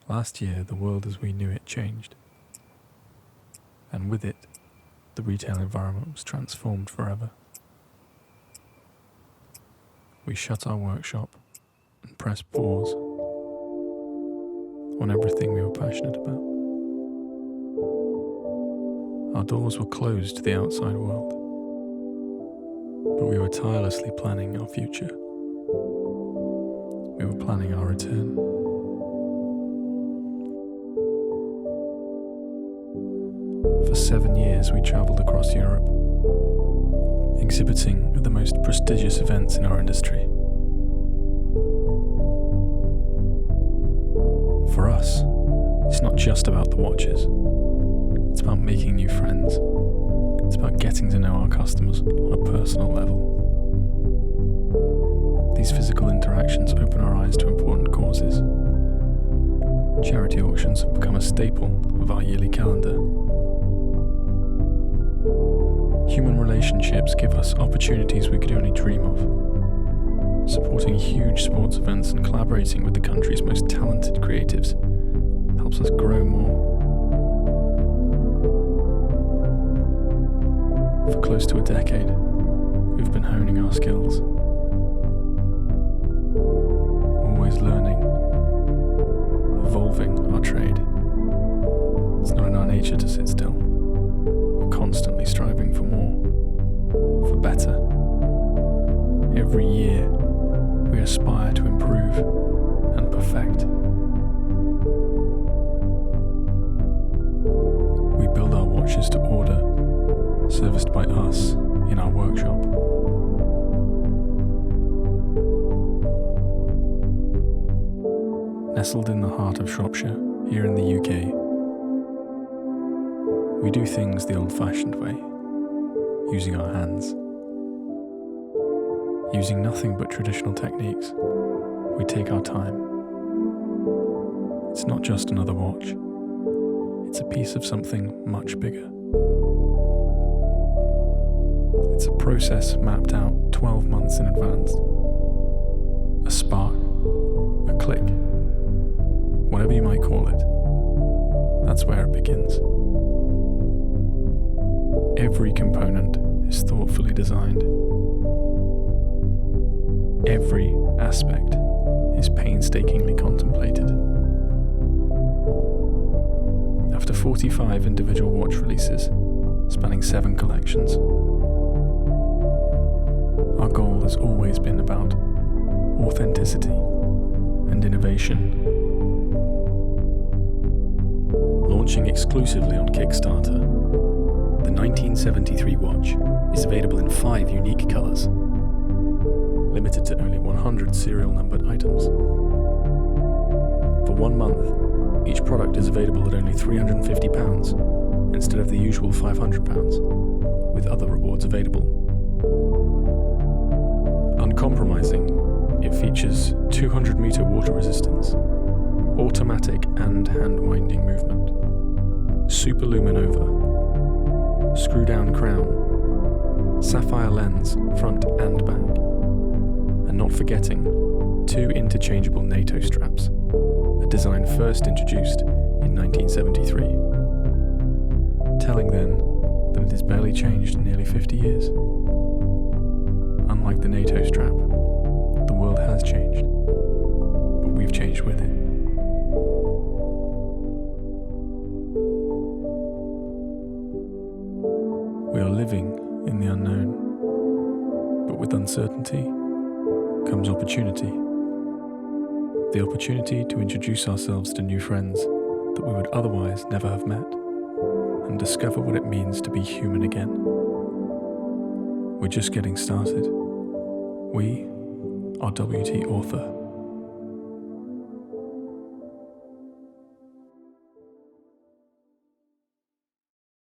Last year, the world as we knew it changed. And with it, the retail environment was transformed forever. We shut our workshop and pressed pause on everything we were passionate about. Our doors were closed to the outside world, but we were tirelessly planning our future. We were planning our return. For 7 years, we travelled across Europe, exhibiting at the most prestigious events in our industry. For us, it's not just about the watches. It's about making new friends. It's about getting to know our customers on a personal level. These physical interactions open our eyes to important causes. Charity auctions have become a staple of our yearly calendar. Human relationships give us opportunities we could only dream of. Supporting huge sports events and collaborating with the country's most talented creatives helps us grow more. For close to a decade, we've been honing our skills. Always learning, evolving our trade. It's not in our nature to sit still. We're constantly striving for more, for better. Every year, we aspire to improve and perfect. We build our watches to order, serviced by us in our workshop. Nestled in the heart of Shropshire, here in the UK, we do things the old-fashioned way, using our hands. Using nothing but traditional techniques, we take our time. It's not just another watch, it's a piece of something much bigger. It's a process mapped out 12 months in advance. A spark, a click, whatever you might call it, that's where it begins. Every component is thoughtfully designed. Every aspect is painstakingly contemplated. After 45 individual watch releases, spanning 7 collections, our goal has always been about authenticity and innovation. Launching exclusively on Kickstarter, the 1973 watch is available in 5 unique colours, limited to only 100 serial numbered items. For 1 month, each product is available at only £350 instead of the usual £500, with other rewards available. Uncompromising, it features 200-metre water resistance, automatic and hand-winding movement, super luminova, screw-down crown, sapphire lens front and back, and not forgetting 2 interchangeable NATO straps, a design first introduced in 1973. Telling then that it has barely changed in nearly 50 years. Unlike the NATO strap, the world has changed, but we've changed with it. We are living in the unknown, but with uncertainty comes opportunity. The opportunity to introduce ourselves to new friends that we would otherwise never have met, and discover what it means to be human again. We're just getting started. We are WT Author.